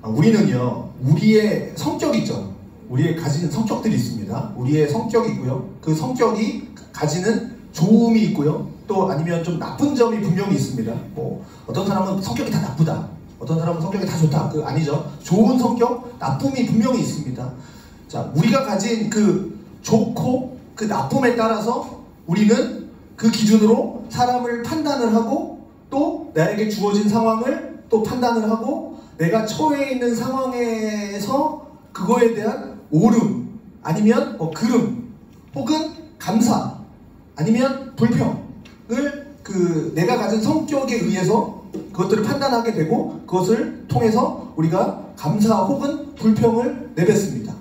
우리는요, 우리의 성격이 있죠. 우리의 가진 성격들이 있습니다. 우리의 성격이 있고요. 그 성격이 가지는 좋음이 있고요. 또 아니면 좀 나쁜 점이 분명히 있습니다. 뭐 어떤 사람은 성격이 다 나쁘다. 어떤 사람은 성격이 다 좋다. 그 아니죠. 좋은 성격, 나쁨이 분명히 있습니다. 자, 우리가 가진 그 좋고 그 나쁨에 따라서 우리는 그 기준으로 사람을 판단을 하고 또 나에게 주어진 상황을 또 판단을 하고 내가 처해 있는 상황에서 그거에 대한 옳음 아니면 그름 혹은 감사 아니면 불평을 내가 가진 성격에 의해서 그것들을 판단하게 되고 그것을 통해서 우리가 감사 혹은 불평을 내뱉습니다.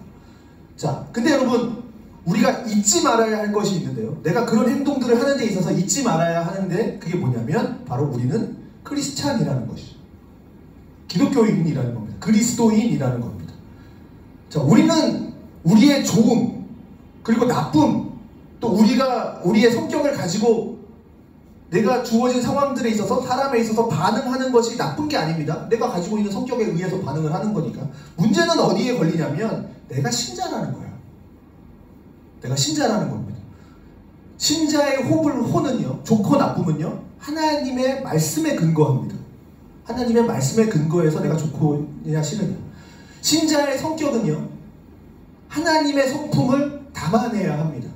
자, 근데 여러분 우리가 잊지 말아야 할 것이 있는데요. 내가 그런 행동들을 하는 데 있어서 잊지 말아야 하는데 그게 뭐냐면 바로 우리는 크리스찬이라는 것이죠. 기독교인이라는 겁니다. 그리스도인이라는 겁니다. 자, 우리는 우리의 좋음 그리고 나쁨 또 우리의 성격을 가지고 내가 주어진 상황들에 있어서 사람에 있어서 반응하는 것이 나쁜 게 아닙니다. 내가 가지고 있는 성격에 의해서 반응을 하는 거니까. 문제는 어디에 걸리냐면 내가 신자라는 거예요. 내가 신자라는 겁니다. 신자의 호는요, 좋고 나쁨은요, 하나님의 말씀에 근거합니다. 하나님의 말씀에 근거해서 내가 좋고냐 싫으냐. 신자의 성격은요, 하나님의 성품을 담아내야 합니다.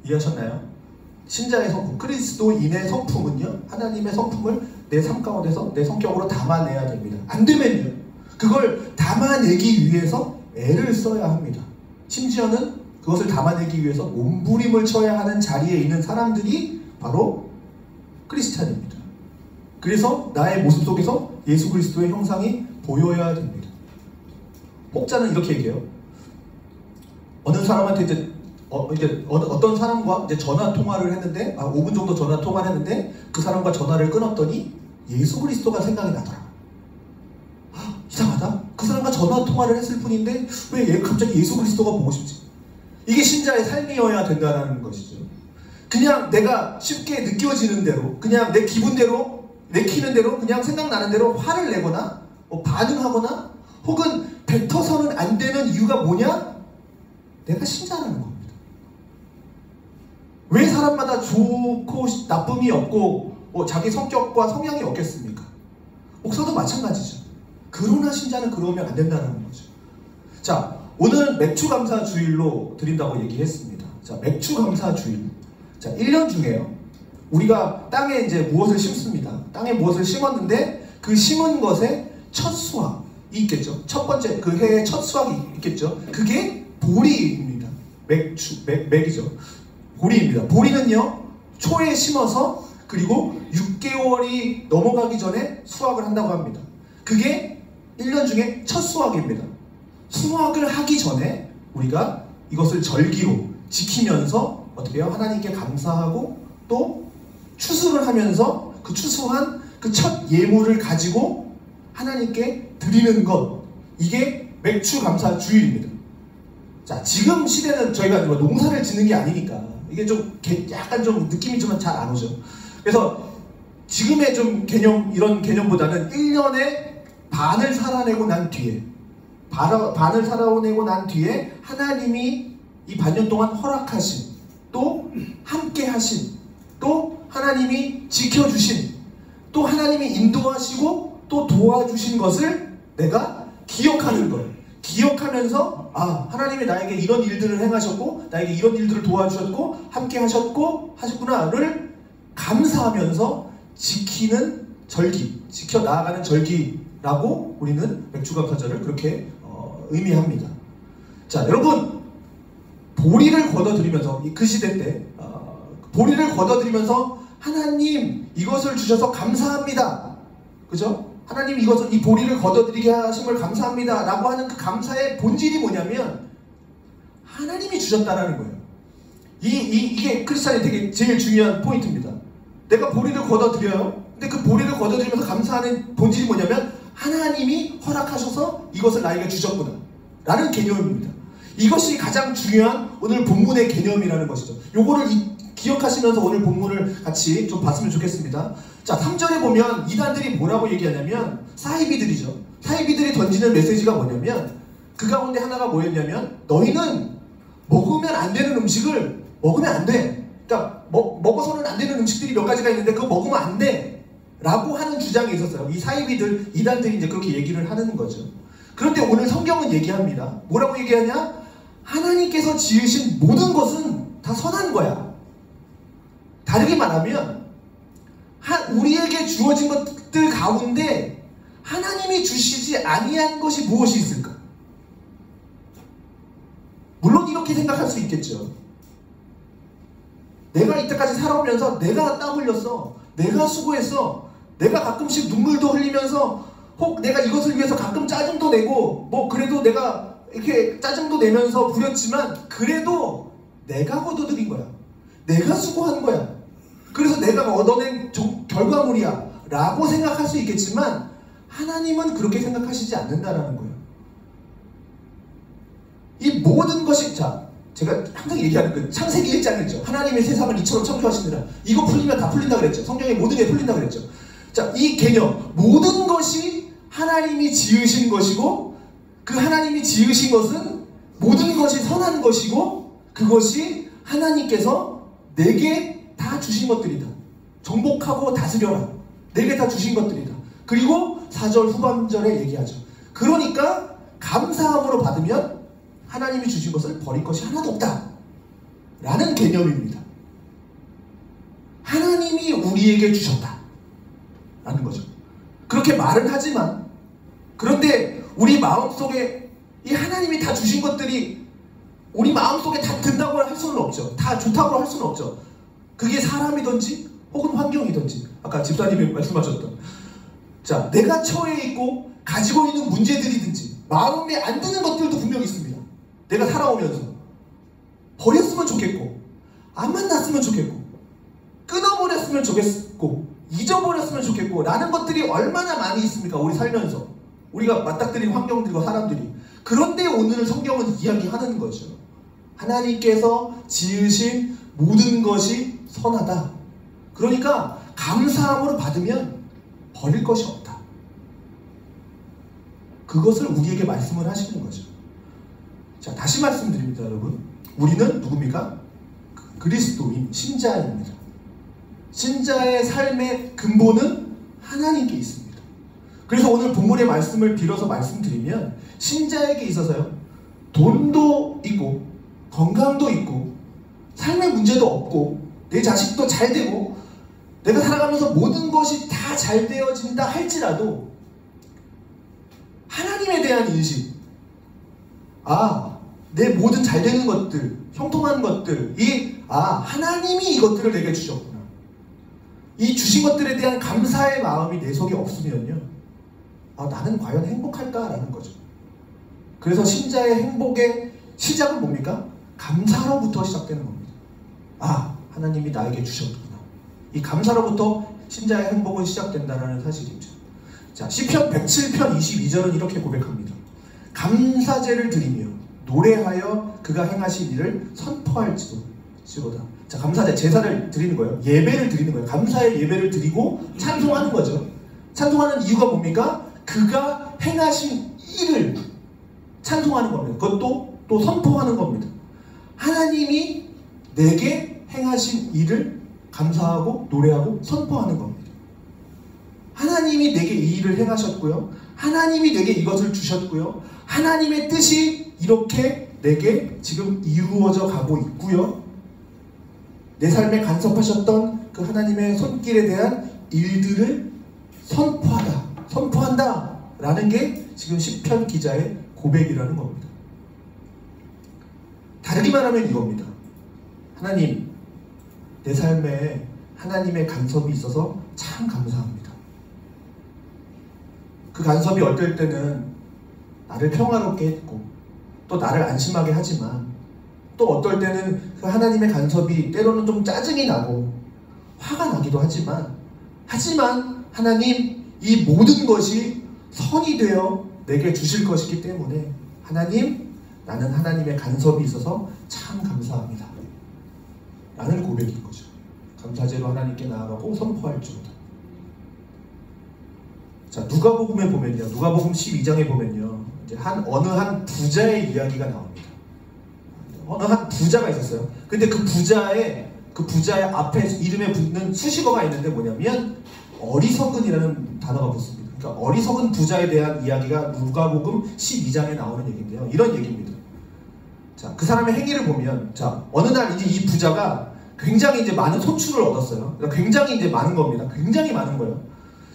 이해하셨나요? 신자의 성품, 그리스도인의 성품은요, 하나님의 성품을 내 삶 가운데서 내 성격으로 담아내야 됩니다. 안 되면요, 그걸 담아내기 위해서 애를 써야 합니다. 심지어는 그것을 담아내기 위해서 몸부림을 쳐야 하는 자리에 있는 사람들이 바로 크리스찬입니다. 그래서 나의 모습 속에서 예수 그리스도의 형상이 보여야 됩니다. 목자는 이렇게 얘기해요. 어느 사람한테 이제 어떤 사람과 이제 전화 통화를 했는데 5분 정도 전화 통화를 했는데 그 사람과 전화를 끊었더니 예수 그리스도가 생각이 나더라. 이상하다. 그 사람과 전화 통화를 했을 뿐인데 왜 갑자기 예수 그리스도가 보고 싶지? 이게 신자의 삶이어야 된다는 것이죠. 그냥 내가 쉽게 느껴지는 대로, 그냥 내 기분대로, 내키는 대로, 그냥 생각나는 대로 화를 내거나 반응하거나 혹은 뱉어서는 안 되는 이유가 뭐냐? 내가 신자라는 겁니다. 왜 사람마다 좋고 나쁨이 없고 자기 성격과 성향이 없겠습니까? 목사도 마찬가지죠. 그러나 신자는 그러면 안 된다는 거죠. 자, 오늘 맥추감사 주일로 드린다고 얘기했습니다. 자, 맥추감사 주일. 자, 1년 중에요. 우리가 땅에 이제 무엇을 심습니다. 땅에 무엇을 심었는데 그 심은 것에 첫 수확이 있겠죠. 첫 번째 그 해의 첫 수확이 있겠죠. 그게 보리입니다. 맥이죠. 보리입니다. 보리는요, 초에 심어서 그리고 6개월이 넘어가기 전에 수확을 한다고 합니다. 그게 1년 중에 첫 수확입니다. 수확을 하기 전에 우리가 이것을 절기로 지키면서 어떻게 해요? 하나님께 감사하고 또 추수를 하면서 그 추수한 그 첫 예물을 가지고 하나님께 드리는 것, 이게 맥추감사 주일입니다. 자, 지금 시대는 저희가 농사를 짓는 게 아니니까 이게 좀 약간 좀 느낌이 좀 잘 안 오죠. 그래서 지금의 좀 이런 개념보다는 1년에 반을 살아내고 난 뒤에 반을 살아내고 난 뒤에 하나님이 이 반년 동안 허락하신 또 함께 하신 또 하나님이 지켜주신 또 하나님이 인도하시고 또 도와주신 것을 내가 기억하는 거예요. 기억하면서 하나님이 나에게 이런 일들을 행하셨고 나에게 이런 일들을 도와주셨고 함께 하셨구나를 감사하면서 지키는 절기, 지켜나아가는 절기라고 우리는 맥추감사절을 그렇게 의미합니다. 자, 여러분, 보리를 걷어들이면서 그 시대 때 보리를 걷어들이면서 하나님 이것을 주셔서 감사합니다. 그죠? 하나님 이 보리를 걷어들이게 하심을 감사합니다 라고 하는 그 감사의 본질이 뭐냐면 하나님이 주셨다라는 거예요. 이게 크리스찬이 되게 제일 중요한 포인트입니다. 내가 보리를 걷어들여요. 근데 그 보리를 걷어들이면서 감사하는 본질이 뭐냐면 하나님이 허락하셔서 이것을 나에게 주셨구나 라는 개념입니다. 이것이 가장 중요한 오늘 본문의 개념이라는 것이죠. 요거를 기억하시면서 오늘 본문을 같이 좀 봤으면 좋겠습니다. 자, 3절에 보면 이단들이 뭐라고 얘기하냐면 사이비들이죠. 사이비들이 던지는 메시지가 뭐냐면 그 가운데 하나가 뭐였냐면 너희는 먹으면 안 되는 음식을 먹으면 안 돼. 그러니까 먹어서는 안 되는 음식들이 몇 가지가 있는데 그거 먹으면 안 돼. 라고 하는 주장이 있었어요. 이 사이비들, 이단들이 이제 그렇게 얘기를 하는 거죠. 그런데 오늘 성경은 얘기합니다. 뭐라고 얘기하냐? 하나님께서 지으신 모든 것은 다 선한 거야. 다르게 말하면 우리에게 주어진 것들 가운데 하나님이 주시지 아니한 것이 무엇이 있을까? 물론 이렇게 생각할 수 있겠죠. 내가 이때까지 살아오면서 내가 땀 흘렸어. 내가 수고했어. 내가 가끔씩 눈물도 흘리면서 혹 내가 이것을 위해서 가끔 짜증도 내고 뭐 그래도 내가 이렇게 짜증도 내면서 부렸지만 그래도 내가 거둬들인 거야. 내가 수고한 거야. 그래서 내가 얻어낸 결과물이야 라고 생각할 수 있겠지만 하나님은 그렇게 생각하시지 않는다라는 거예요. 이 모든 것이, 자, 제가 항상 얘기하는 그 창세기 1장이죠. 하나님의 세상을 이처럼 창조하시느라 이거 풀리면 다 풀린다 그랬죠. 성경에 모든 게 풀린다 그랬죠. 자, 이 개념, 모든 것이 하나님이 지으신 것이고 그 하나님이 지으신 것은 모든 것이 선한 것이고 그것이 하나님께서 내게 다 주신 것들이다. 정복하고 다스려라. 내게 다 주신 것들이다. 그리고 4절 후반절에 얘기하죠. 그러니까 감사함으로 받으면 하나님이 주신 것을 버릴 것이 하나도 없다 라는 개념입니다. 하나님이 우리에게 주셨다 라는 거죠. 그렇게 말은 하지만 그런데 우리 마음속에 이 하나님이 다 주신 것들이 우리 마음속에 다 든다고 할 수는 없죠. 다 좋다고 할 수는 없죠. 그게 사람이든지 혹은 환경이든지 아까 집사님이 말씀하셨던, 자, 내가 처해 있고 가지고 있는 문제들이든지 마음에 안 드는 것들도 분명히 있습니다. 내가 살아오면서 버렸으면 좋겠고 안 만났으면 좋겠고 끊어버렸으면 좋겠고 잊어버렸으면 좋겠고 라는 것들이 얼마나 많이 있습니까? 우리 살면서 우리가 맞닥뜨린 환경들과 사람들이. 그런데 오늘 성경은 이야기하는 거죠. 하나님께서 지으신 모든 것이 선하다. 그러니까 감사함으로 받으면 버릴 것이 없다. 그것을 우리에게 말씀을 하시는 거죠. 자, 다시 말씀드립니다, 여러분. 우리는 누굽니까? 그리스도인, 신자입니다. 신자의 삶의 근본은 하나님께 있습니다. 그래서 오늘 본문의 말씀을 빌어서 말씀드리면 신자에게 있어서요, 돈도 있고 건강도 있고 삶의 문제도 없고 내 자식도 잘 되고 내가 살아가면서 모든 것이 다 잘 되어진다 할지라도 하나님에 대한 인식, 내 모든 잘 되는 것들, 형통한 것들, 하나님이 이것들을 내게 주셨구나. 이 주신 것들에 대한 감사의 마음이 내 속에 없으면요, 나는 과연 행복할까라는 거죠. 그래서 신자의 행복의 시작은 뭡니까? 감사로부터 시작되는 겁니다. 하나님이 나에게 주셨구나. 이 감사로부터 신자의 행복은 시작된다는 사실이죠. 자, 시편 107편 22절은 이렇게 고백합니다. 감사제를 드리며 노래하여 그가 행하신 일을 선포할지로다. 자, 감사제, 제사를 드리는 거예요. 예배를 드리는 거예요. 감사의 예배를 드리고 찬송하는 거죠. 찬송하는 이유가 뭡니까? 그가 행하신 일을 찬송하는 겁니다. 그것도 또 선포하는 겁니다. 하나님이 내게 행하신 일을 감사하고 노래하고 선포하는 겁니다. 하나님이 내게 이 일을 행하셨고요, 하나님이 내게 이것을 주셨고요, 하나님의 뜻이 이렇게 내게 지금 이루어져 가고 있고요, 내 삶에 간섭하셨던 그 하나님의 손길에 대한 일들을 선포한다 라는 게 지금 시편 기자의 고백이라는 겁니다. 다르게 말하면 이겁니다. 하나님, 내 삶에 하나님의 간섭이 있어서 참 감사합니다. 그 간섭이 어떨 때는 나를 평화롭게 했고 또 나를 안심하게 하지만 또 어떨 때는 그 하나님의 간섭이 때로는 좀 짜증이 나고 화가 나기도 하지만 하나님, 이 모든 것이 선이 되어 내게 주실 것이기 때문에 하나님, 나는 하나님의 간섭이 있어서 참 감사합니다 라는 고백인 거죠. 감사제로 하나님께 나아가고 선포할지로다. 자, 누가복음에 보면요. 누가복음 12장에 보면요. 이제 어느 한 부자의 이야기가 나옵니다. 어느 한 부자가 있었어요. 근데 그 부자의 앞에 이름에 붙는 수식어가 있는데 뭐냐면 어리석은이라는 단어가 붙습니다. 그러니까 어리석은 부자에 대한 이야기가 누가복음 12장에 나오는 얘기인데요. 이런 얘기입니다. 자, 그 사람의 행위를 보면, 자, 어느 날 이제 이 부자가 굉장히 이제 많은 소출을 얻었어요. 그러니까 굉장히 이제 많은 겁니다. 굉장히 많은 거예요.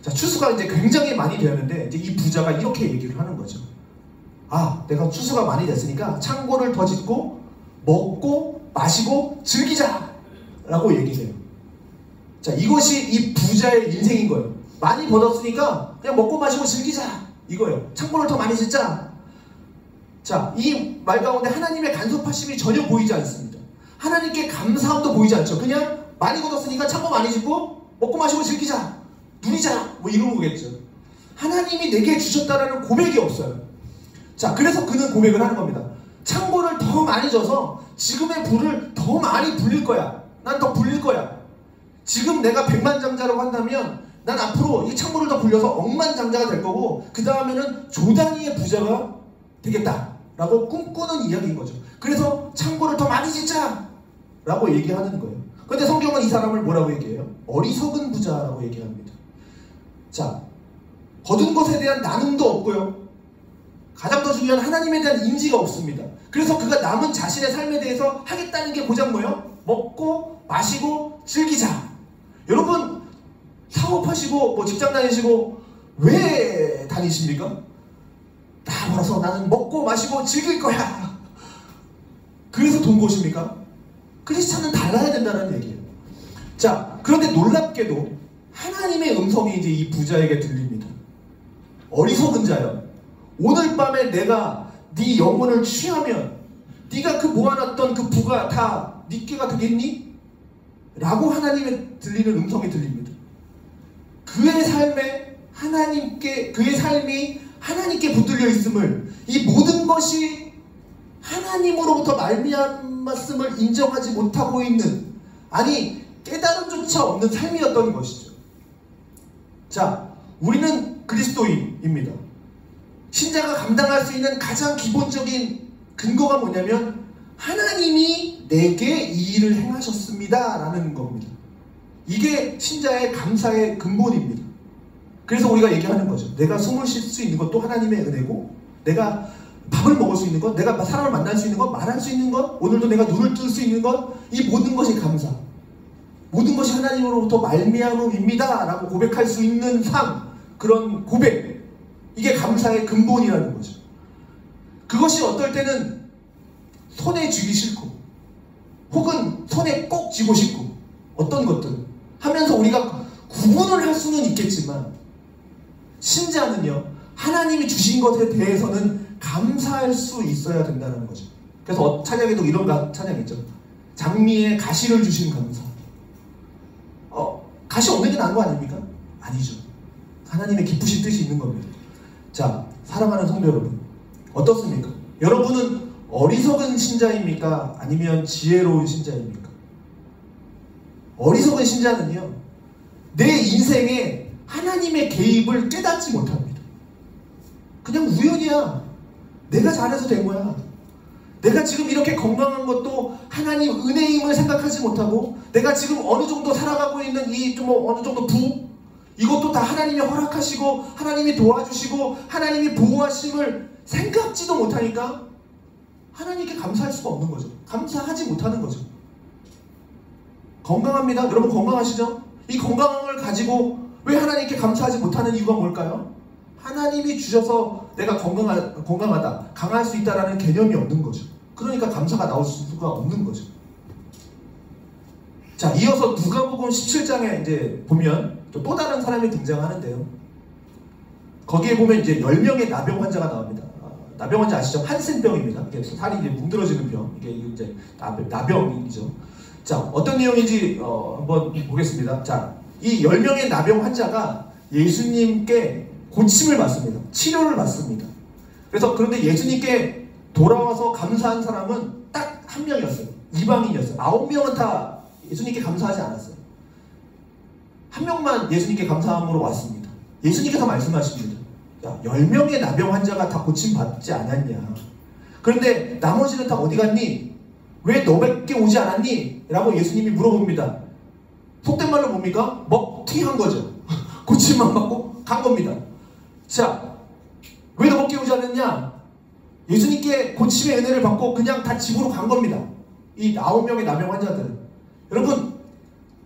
자, 추수가 이제 굉장히 많이 되었는데, 이제 이 부자가 이렇게 얘기를 하는 거죠. 아, 내가 추수가 많이 됐으니까 창고를 더 짓고, 먹고, 마시고, 즐기자! 라고 얘기해요. 자, 이것이 이 부자의 인생인 거예요. 많이 벌었으니까 그냥 먹고 마시고 즐기자! 이거예요. 창고를 더 많이 짓자! 자, 이 말 가운데 하나님의 간섭하심이 전혀 보이지 않습니다. 하나님께 감사함도 보이지 않죠. 그냥 많이 얻었으니까 창고 많이 짓고 먹고 마시고 즐기자, 누리자, 뭐 이런 거겠죠. 하나님이 내게 주셨다라는 고백이 없어요. 자, 그래서 그는 고백을 하는 겁니다. 창고를 더 많이 져서 지금의 부를 더 많이 불릴 거야. 난 더 불릴 거야. 지금 내가 백만장자라고 한다면 난 앞으로 이 창고를 더 불려서 억만장자가 될 거고, 그 다음에는 조단위의 부자가 되겠다 라고 꿈꾸는 이야기인 거죠. 그래서 창고를 더 많이 짓자 라고 얘기하는 거예요. 그런데 성경은 이 사람을 뭐라고 얘기해요? 어리석은 부자라고 얘기합니다. 자, 거둔 것에 대한 나눔도 없고요, 가장 더 중요한 하나님에 대한 인지가 없습니다. 그래서 그가 남은 자신의 삶에 대해서 하겠다는 게 고작 뭐예요? 먹고 마시고 즐기자. 여러분 사업하시고 뭐 직장 다니시고 왜 다니십니까? 다 벌어서 나는 먹고 마시고 즐길 거야. 그래서 돈 것입니까? 크리스찬은 달라야 된다는 얘기예요. 자, 그런데 놀랍게도 하나님의 음성이 이제 이 부자에게 들립니다. 어리석은 자여, 오늘 밤에 내가 네 영혼을 취하면 네가 그 모아놨던 그 부가 다 네 께가 되겠니? 라고 하나님의 들리는 음성이 들립니다. 그의 삶에 그의 삶이 하나님께 붙들려 있음을, 이 모든 것이 하나님으로부터 말미암았음을 인정하지 못하고 있는, 아니 깨달음조차 없는 삶이었던 것이죠. 자, 우리는 그리스도인입니다. 신자가 감당할 수 있는 가장 기본적인 근거가 뭐냐면 하나님이 내게 이 일을 행하셨습니다 라는 겁니다. 이게 신자의 감사의 근본입니다. 그래서 우리가 얘기하는 거죠. 내가 숨을 쉴 수 있는 것도 하나님의 은혜고, 내가 밥을 먹을 수 있는 것, 내가 사람을 만날 수 있는 것, 말할 수 있는 것, 오늘도 내가 눈을 뜰 수 있는 것, 이 모든 것이 감사, 모든 것이 하나님으로부터 말미암음입니다 라고 고백할 수 있는 삶, 그런 고백, 이게 감사의 근본이라는 거죠. 그것이 어떨 때는 손에 쥐기 싫고, 혹은 손에 꼭 쥐고 싶고, 어떤 것들은 하면서 우리가 구분을 할 수는 있겠지만, 신자는요, 하나님이 주신 것에 대해서는 감사할 수 있어야 된다는 거죠. 그래서 찬양에도 이런 찬양이 있죠. 장미에 가시를 주신 감사. 가시 없는 게 나은 거 아닙니까? 아니죠. 하나님의 기쁘신 뜻이 있는 겁니다. 자, 사랑하는 성도 여러분, 어떻습니까? 여러분은 어리석은 신자입니까? 아니면 지혜로운 신자입니까? 어리석은 신자는요, 내 인생에 하나님의 개입을 깨닫지 못합니다. 그냥 우연이야. 내가 잘해서 된 거야. 내가 지금 이렇게 건강한 것도 하나님 은혜임을 생각하지 못하고, 내가 지금 어느 정도 살아가고 있는 이 좀 어느 정도 이것도 다 하나님이 허락하시고 하나님이 도와주시고 하나님이 보호하심을 생각지도 못하니까 하나님께 감사할 수가 없는 거죠. 감사하지 못하는 거죠. 건강합니다. 여러분 건강하시죠? 이 건강을 가지고 왜 하나님께 감사하지 못하는 이유가 뭘까요? 하나님이 주셔서 내가 건강하다, 강할 수 있다라는 개념이 없는 거죠. 그러니까 감사가 나올 수가 없는 거죠. 자, 이어서 누가복음 17장에 이제 보면 또 다른 사람이 등장하는데요. 거기에 보면 이제 10명의 나병 환자가 나옵니다. 나병 환자 아시죠? 한센병입니다. 이게 살이 이제 뭉들어지는 병. 이게 이제 나병이죠. 자, 어떤 내용인지 한번 보겠습니다. 자, 이 10명의 나병 환자가 예수님께 고침을 받습니다. 치료를 받습니다. 그런데 예수님께 돌아와서 감사한 사람은 딱 한 명이었어요. 이방인이었어요. 9명은 다 예수님께 감사하지 않았어요. 한 명만 예수님께 감사함으로 왔습니다. 예수님께서 말씀하십니다. 야, 10명의 나병 환자가 다 고침받지 않았냐? 그런데 나머지는 다 어디 갔니? 왜 너밖에 오지 않았니? 라고 예수님이 물어봅니다. 속된 말로 뭡니까? 먹튀한 거죠. 고침만 받고 간 겁니다. 자, 왜 너밖에 오지 않았냐? 예수님께 고침의 은혜를 받고 그냥 다 집으로 간 겁니다. 이 9명의 나병 환자들은. 여러분,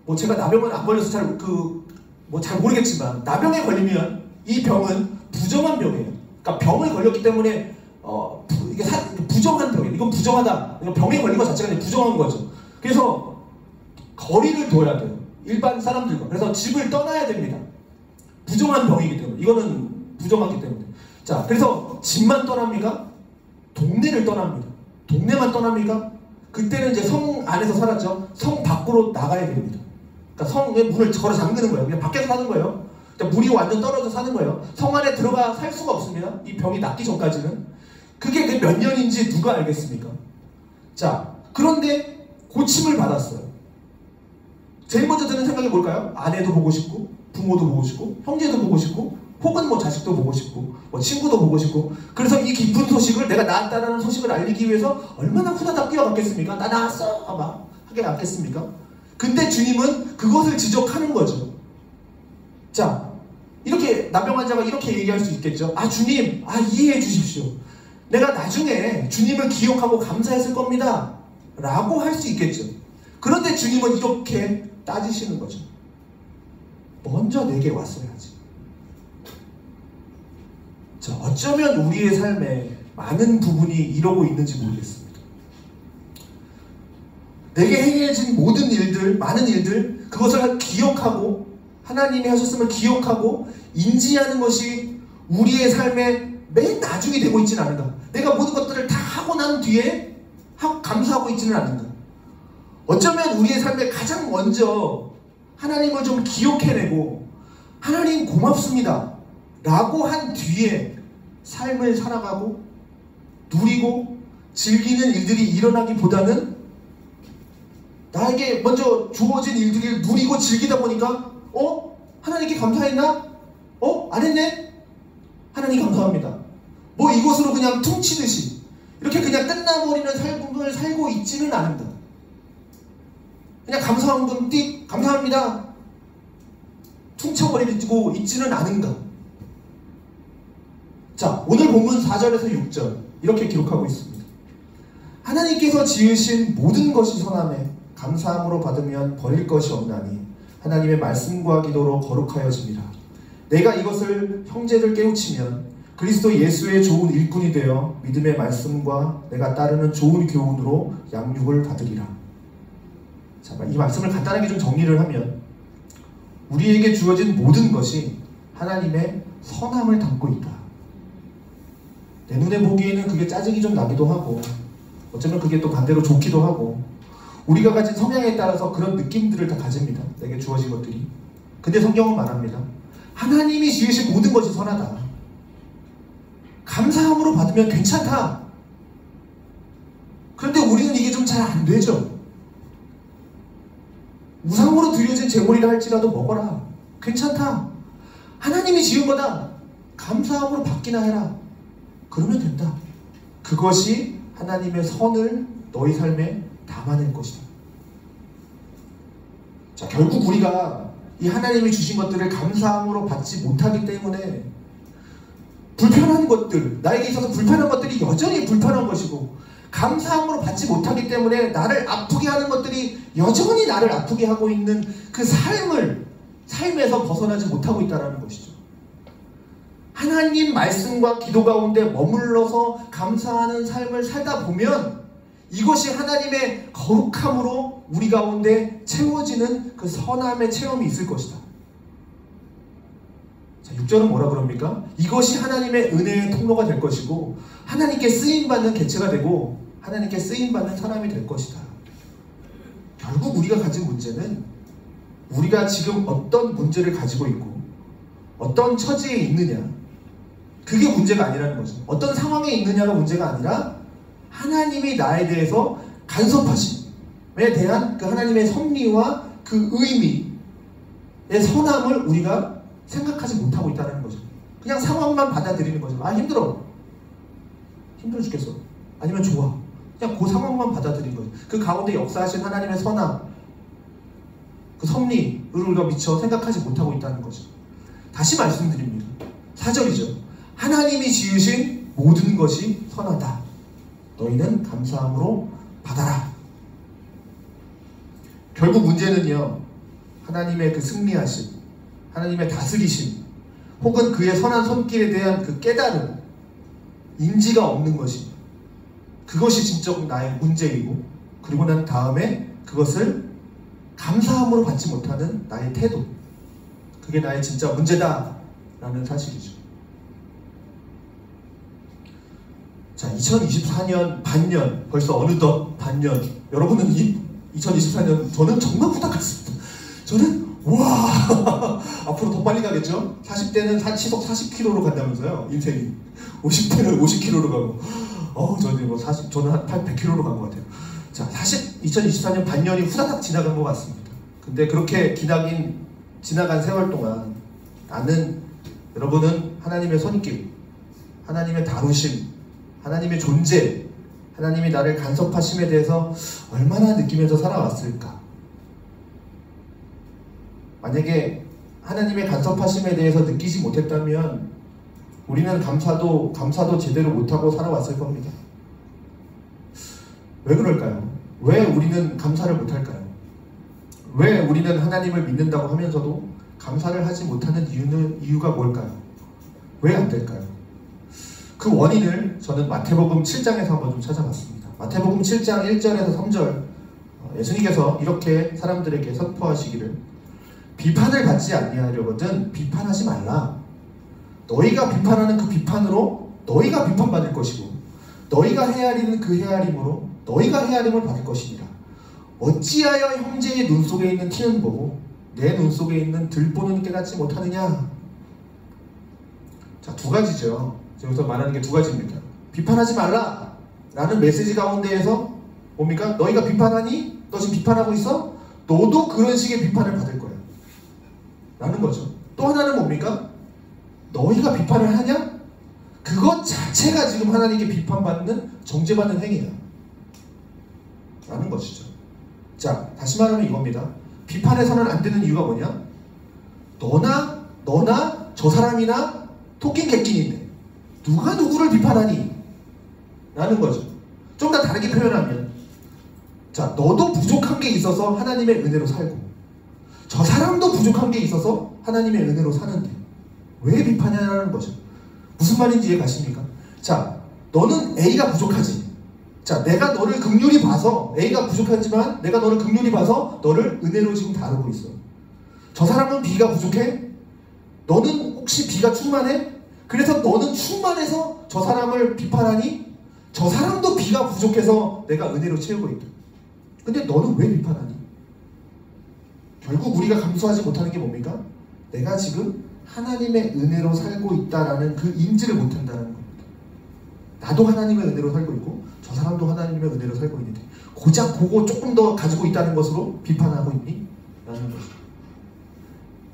뭐 제가 나병은 안 걸려서 잘 모르겠지만, 나병에 걸리면 이 병은 부정한 병이에요. 그러니까 병을 걸렸기 때문에 이게 부정한 병이에요. 이건 부정하다. 이건 병에 걸린 것 자체가 부정한 거죠. 그래서 거리를 둬야 돼요. 일반 사람들과. 그래서 집을 떠나야 됩니다. 부정한 병이기 때문에. 이거는 부정하기 때문에. 자, 그래서 집만 떠납니까? 동네를 떠납니다. 동네만 떠납니까? 그때는 이제 성 안에서 살았죠. 성 밖으로 나가야 됩니다. 그러니까 성의 문을 걸어 잠그는 거예요. 그냥 밖에서 사는 거예요. 그러니까 물이 완전 떨어져 사는 거예요. 성 안에 들어가 살 수가 없습니다. 이 병이 낫기 전까지는. 그게 몇 년인지 누가 알겠습니까? 자, 그런데 고침을 받았어요. 제일 먼저 드는 생각이 뭘까요? 아내도 보고 싶고, 부모도 보고 싶고, 형제도 보고 싶고, 혹은 뭐 자식도 보고 싶고, 뭐 친구도 보고 싶고. 그래서 이 기쁜 소식을, 내가 나았다는 소식을 알리기 위해서 얼마나 후다닥 뛰어갔겠습니까? 나 나았어! 막 하게 않겠습니까? 근데 주님은 그것을 지적하는 거죠. 자, 이렇게 나병 환자가 이렇게 얘기할 수 있겠죠. 아, 주님, 이해해 주십시오. 내가 나중에 주님을 기억하고 감사했을 겁니다. 라고 할 수 있겠죠. 그런데 주님은 이렇게 따지시는 거죠. 먼저 내게 왔어야지. 자, 어쩌면 우리의 삶에 많은 부분이 이러고 있는지 모르겠습니다. 내게 행해진 모든 일들, 많은 일들, 그것을 기억하고 하나님이 하셨음을 기억하고 인지하는 것이 우리의 삶의 맨 나중이 되고 있지는 않은가. 내가 모든 것들을 다 하고 난 뒤에 감사하고 있지는 않은가. 어쩌면 우리의 삶에 가장 먼저 하나님을 좀 기억해내고 하나님 고맙습니다 라고 한 뒤에 삶을 살아가고 누리고 즐기는 일들이 일어나기보다는 나에게 먼저 주어진 일들을 누리고 즐기다 보니까 하나님께 감사했나? 안 했네? 하나님 감사합니다. 뭐 이것으로 그냥 퉁치듯이 이렇게 그냥 끝나버리는 삶을 살고 있지는 않는다. 그냥 감사한 분 띡 감사합니다 퉁쳐버리고 있지는 않은가. 자, 오늘 본문 4절에서 6절 이렇게 기록하고 있습니다. 하나님께서 지으신 모든 것이 선하매 감사함으로 받으면 버릴 것이 없나니 하나님의 말씀과 기도로 거룩하여집니다. 내가 이것을 형제들 깨우치면 그리스도 예수의 좋은 일꾼이 되어 믿음의 말씀과 내가 따르는 좋은 교훈으로 양육을 받으리라. 자, 이 말씀을 간단하게 좀 정리를 하면 우리에게 주어진 모든 것이 하나님의 선함을 담고 있다. 내 눈에 보기에는 그게 짜증이 좀 나기도 하고 어쩌면 그게 또 반대로 좋기도 하고 우리가 가진 성향에 따라서 그런 느낌들을 다 가집니다. 내게 주어진 것들이. 근데 성경은 말합니다. 하나님이 지으신 모든 것이 선하다. 감사함으로 받으면 괜찮다. 그런데 우리는 이게 좀 잘 안 되죠. 우상으로 드려진 제물이라 할지라도 먹어라. 괜찮다. 하나님이 지은 거다. 감사함으로 받기나 해라. 그러면 된다. 그것이 하나님의 선을 너희 삶에 담아낼 것이다. 자, 결국 우리가 이 하나님이 주신 것들을 감사함으로 받지 못하기 때문에 불편한 것들, 나에게 있어서 불편한 것들이 여전히 불편한 것이고 감사함으로 받지 못하기 때문에 나를 아프게 하는 것들이 여전히 나를 아프게 하고 있는 그 삶에서 벗어나지 못하고 있다는 것이죠. 하나님 말씀과 기도 가운데 머물러서 감사하는 삶을 살다 보면 이것이 하나님의 거룩함으로 우리 가운데 채워지는 그 선함의 체험이 있을 것이다. 자, 6절은 뭐라 그럽니까? 이것이 하나님의 은혜의 통로가 될 것이고 하나님께 쓰임받는 개체가 되고 하나님께 쓰임받는 사람이 될 것이다. 결국 우리가 가진 문제는 우리가 지금 어떤 문제를 가지고 있고 어떤 처지에 있느냐, 그게 문제가 아니라는 거죠. 어떤 상황에 있느냐가 문제가 아니라 하나님이 나에 대해서 간섭하심에 대한 그 하나님의 섭리와 그 의미의 선함을 우리가 생각하지 못하고 있다는 거죠. 그냥 상황만 받아들이는 거죠. 아, 힘들어. 힘들어 죽겠어. 아니면 좋아. 그냥 그 상황만 받아들인 거죠. 그 가운데 역사하신 하나님의 선함, 그 섭리를 우리가 미처 생각하지 못하고 있다는 거죠. 다시 말씀드립니다. 4절이죠. 하나님이 지으신 모든 것이 선하다. 너희는 감사함으로 받아라. 결국 문제는요, 하나님의 그 승리하심, 하나님의 다스리심, 혹은 그의 선한 손길에 대한 그 깨달음, 인지가 없는 것이, 그것이 진짜 나의 문제이고, 그리고 난 다음에 그것을 감사함으로 받지 못하는 나의 태도, 그게 나의 진짜 문제다라는 사실이죠. 자, 2024년 반년, 벌써 어느덧 반년. 여러분은 이 2024년, 저는 정말 후딱 갔습니다. 저는 와 앞으로 더 빨리 가겠죠? 40대는 시속 40km로 간다면서요, 인생이. 50대는 50km로 가고, 저는 뭐 저는 한 100km로 간 것 같아요. 자, 2024년 반년이 후다닥 지나간 것 같습니다. 근데 그렇게 지나간 세월 동안 나는, 여러분은 하나님의 손길, 하나님의 다루심, 하나님의 존재, 하나님이 나를 간섭하심에 대해서 얼마나 느끼면서 살아왔을까? 만약에 하나님의 간섭하심에 대해서 느끼지 못했다면 우리는 감사도 제대로 못하고 살아왔을 겁니다. 왜 그럴까요? 왜 우리는 감사를 못할까요? 왜 우리는 하나님을 믿는다고 하면서도 감사를 하지 못하는 이유가 뭘까요? 왜 안 될까요? 그 원인을 저는 마태복음 7장에서 한번 좀 찾아봤습니다. 마태복음 7장 1절에서 3절, 예수님께서 이렇게 사람들에게 선포하시기를, 비판을 받지 아니하려거든 비판하지 말라. 너희가 비판하는 그 비판으로 너희가 비판받을 것이고, 너희가 헤아리는 그 헤아림으로 너희가 헤아림을 받을 것이니라. 어찌하여 형제의 눈 속에 있는 티는 보고 내 눈 속에 있는 들보는 깨닫지 못하느냐. 자, 두 가지죠. 여기서 말하는 게 두 가지입니다. 비판하지 말라 라는 메시지 가운데에서 뭡니까? 너희가 비판하니? 너 지금 비판하고 있어? 너도 그런 식의 비판을 받을 거야 라는 거죠. 또 하나는 뭡니까? 너희가 비판을 하냐? 그것 자체가 지금 하나님께 비판받는, 정죄받는 행위야 라는 것이죠. 자, 다시 말하면 이겁니다. 비판해서는 안 되는 이유가 뭐냐? 너나 저 사람이나 토끼 객끼인데 누가 누구를 비판하니? 라는 거죠. 좀 더 다르게 표현하면, 자, 너도 부족한 게 있어서 하나님의 은혜로 살고, 저 사람도 부족한 게 있어서 하나님의 은혜로 사는데 왜 비판하냐는 거죠. 무슨 말인지 이해 가십니까? 자, 너는 A가 부족하지. 자, 내가 너를 긍휼히 봐서, A가 부족하지만 내가 너를 긍휼히 봐서 너를 은혜로 지금 다루고 있어. 저 사람은 B가 부족해? 너는 혹시 B가 충만해? 그래서 너는 충만해서 저 사람을 비판하니? 저 사람도 B가 부족해서 내가 은혜로 채우고 있다. 근데 너는 왜 비판하니? 결국 우리가 감수하지 못하는 게 뭡니까? 내가 지금 하나님의 은혜로 살고 있다라는 그 인지를 못한다는 겁니다. 나도 하나님의 은혜로 살고 있고 저 사람도 하나님의 은혜로 살고 있는데 고작 그거 조금 더 가지고 있다는 것으로 비판하고 있니? 라는 거죠.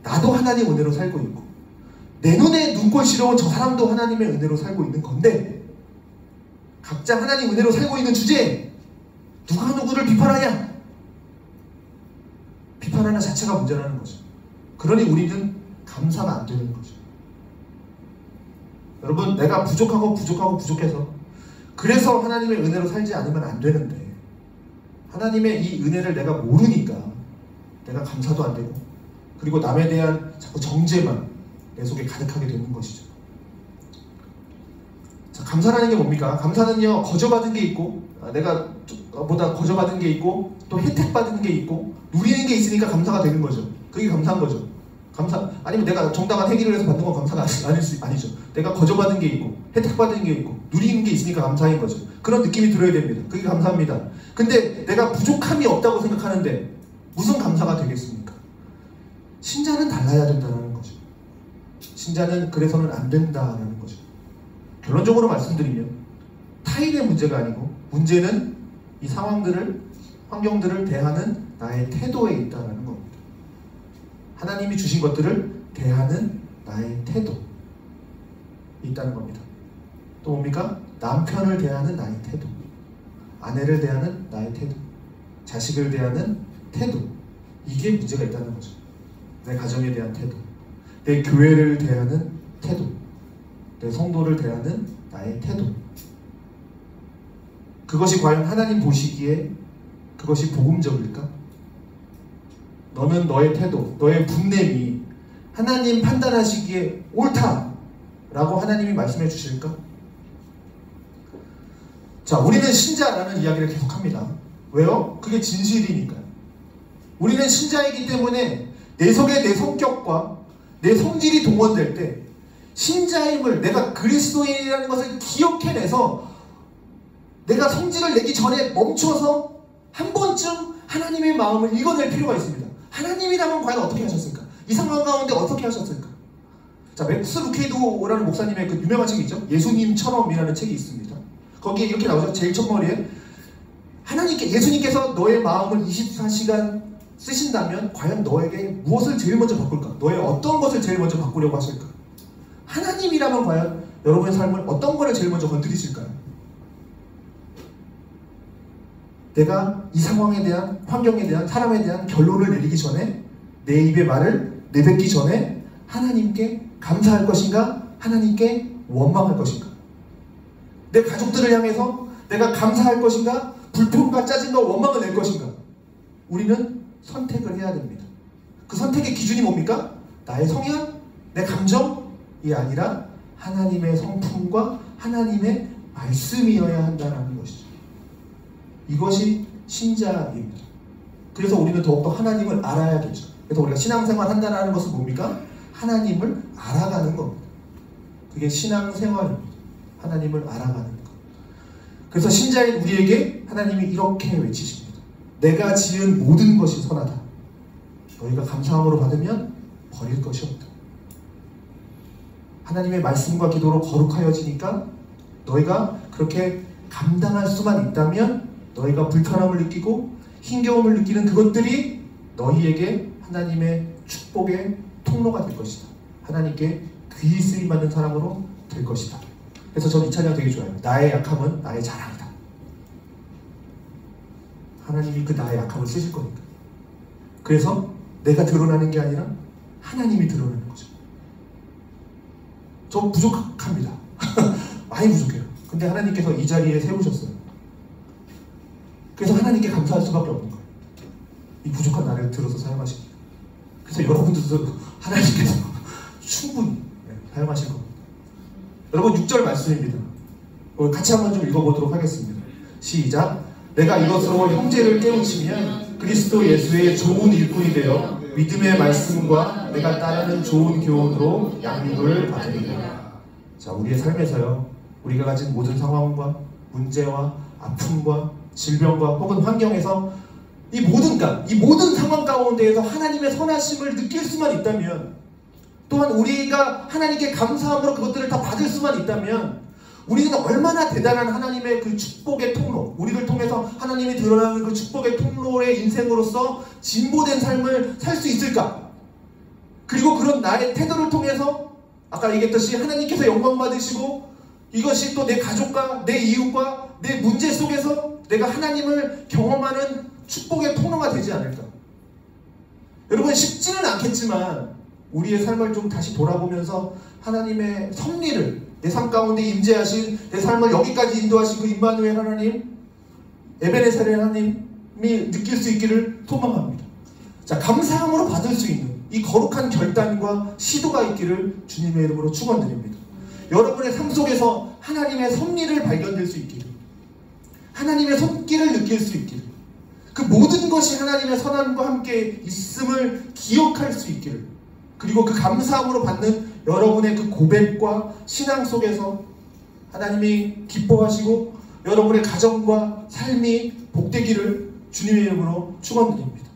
나도 하나님 은혜로 살고 있고 내 눈에 눈꼴시러운 저 사람도 하나님의 은혜로 살고 있는 건데, 각자 하나님 은혜로 살고 있는 주제에 누가 누구를 비판하냐? 비판하는 자체가 문제라는 거죠. 그러니 우리는 감사가 안 되는 거죠. 여러분, 내가 부족해서 그래서 하나님의 은혜로 살지 않으면 안 되는데, 하나님의 이 은혜를 내가 모르니까 내가 감사도 안 되고, 그리고 남에 대한 자꾸 정죄만 내 속에 가득하게 되는 것이죠. 자, 감사라는 게 뭡니까? 감사는요, 거저받은 게 있고, 내가 보다 거저받은 게 있고, 또 혜택받은 게 있고, 누리는 게 있으니까 감사가 되는 거죠. 그게 감사한 거죠. 아니면 내가 정당한 행위를 해서 받는 건 감사가 아니죠. 내가 거저받은 게 있고, 혜택받은 게 있고, 누리는 게 있으니까 감사인 거죠. 그런 느낌이 들어야 됩니다. 그게 감사합니다. 근데 내가 부족함이 없다고 생각하는데 무슨 감사가 되겠습니까? 신자는 달라야 된다는 거죠. 신자는 그래서는 안 된다는 거죠. 결론적으로 말씀드리면 타인의 문제가 아니고 문제는 이 환경들을 대하는 나의 태도에 있다는 겁니다. 하나님이 주신 것들을 대하는 나의 태도 있다는 겁니다. 또 뭡니까? 남편을 대하는 나의 태도, 아내를 대하는 나의 태도, 자식을 대하는 태도, 이게 문제가 있다는 거죠. 내 가정에 대한 태도, 내 교회를 대하는 태도, 내 성도를 대하는 나의 태도, 그것이 과연 하나님 보시기에 그것이 복음적일까? 너는 너의 태도, 너의 분냄이 하나님 판단하시기에 옳다라고 하나님이 말씀해 주실까? 자, 우리는 신자라는 이야기를 계속합니다. 왜요? 그게 진실이니까요. 우리는 신자이기 때문에 내 속에 내 성격과 내 성질이 동원될 때 신자임을, 내가 그리스도인이라는 것을 기억해내서 내가 성질을 내기 전에 멈춰서 한 번쯤 하나님의 마음을 읽어낼 필요가 있습니다. 하나님이라면 과연 어떻게 하셨을까? 이 상황 가운데 어떻게 하셨을까? 자, 맥스 루케이도라는 목사님의 그 유명한 책이 있죠. 예수님처럼이라는 책이 있습니다. 거기에 이렇게 나오죠. 제일 첫머리에 예수님께서 너의 마음을 24시간 쓰신다면 과연 너에게 무엇을 제일 먼저 바꿀까? 너의 어떤 것을 제일 먼저 바꾸려고 하실까? 하나님이라면 과연 여러분의 삶을 어떤 거를 제일 먼저 건드리실까요? 내가 이 상황에 대한, 환경에 대한, 사람에 대한 결론을 내리기 전에, 내 입의 말을 내뱉기 전에 하나님께 감사할 것인가? 하나님께 원망할 것인가? 내 가족들을 향해서 내가 감사할 것인가? 불평과 짜증과 원망을 낼 것인가? 우리는 선택을 해야 됩니다. 그 선택의 기준이 뭡니까? 나의 성향, 내 감정이 아니라 하나님의 성품과 하나님의 말씀이어야 한다는 것이죠. 이것이 신자입니다. 그래서 우리는 더욱더 하나님을 알아야겠죠. 그래서 우리가 신앙생활 한다는 것은 뭡니까? 하나님을 알아가는 겁니다. 그게 신앙생활입니다. 하나님을 알아가는 것. 그래서 신자인 우리에게 하나님이 이렇게 외치십니다. 내가 지은 모든 것이 선하다. 너희가 감사함으로 받으면 버릴 것이 없다. 하나님의 말씀과 기도로 거룩하여지니까 너희가 그렇게 감당할 수만 있다면 너희가 불편함을 느끼고 힘겨움을 느끼는 그것들이 너희에게 하나님의 축복의 통로가 될 것이다. 하나님께 귀히 쓰임받는 사람으로 될 것이다. 그래서 저는 이 찬양 되게 좋아해요. 나의 약함은 나의 자랑이다. 하나님이 그 나의 약함을 쓰실 거니까. 그래서 내가 드러나는 게 아니라 하나님이 드러나는 거죠. 저 부족합니다. 많이 부족해요. 근데 하나님께서 이 자리에 세우셨어요. 그래서 하나님께 감사할 수밖에 없는 거예요. 이 부족한 나를 들어서 사용하시니까. 그래서 여러분들도 하나님께서 충분히 사용하실 겁니다. 여러분 6절 말씀입니다. 같이 한번 좀 읽어보도록 하겠습니다. 시작. 내가 이것으로 형제를 깨우치면 그리스도 예수의 좋은 일꾼이 되어 믿음의 말씀과 내가 따르는 좋은 교훈으로 양육을 받으리라. 자, 우리의 삶에서요, 우리가 가진 모든 상황과 문제와 아픔과 질병과 혹은 환경에서 이 모든 상황 가운데에서 하나님의 선하심을 느낄 수만 있다면, 또한 우리가 하나님께 감사함으로 그것들을 다 받을 수만 있다면 우리는 얼마나 대단한 하나님의 그 축복의 통로, 우리를 통해서 하나님이 드러나는 그 축복의 통로의 인생으로서 진보된 삶을 살 수 있을까? 그리고 그런 나의 태도를 통해서 아까 얘기했듯이 하나님께서 영광 받으시고 이것이 또 내 가족과 내 이웃과 내 문제 속에서 내가 하나님을 경험하는 축복의 통로가 되지 않을까? 여러분, 쉽지는 않겠지만 우리의 삶을 좀 다시 돌아보면서 하나님의 섭리를 내 삶 가운데 임재하신, 내 삶을 여기까지 인도하신 그 임마누엘 하나님, 에베네셀 하나님이 느낄 수 있기를 소망합니다. 자, 감사함으로 받을 수 있는 이 거룩한 결단과 시도가 있기를 주님의 이름으로 축원드립니다. 여러분의 삶 속에서 하나님의 섭리를 발견될 수 있기를, 하나님의 손길을 느낄 수 있기를, 그 모든 것이 하나님의 선함과 함께 있음을 기억할 수 있기를, 그리고 그 감사함으로 받는 여러분의 그 고백과 신앙 속에서 하나님이 기뻐하시고 여러분의 가정과 삶이 복되기를 주님의 이름으로 축원드립니다.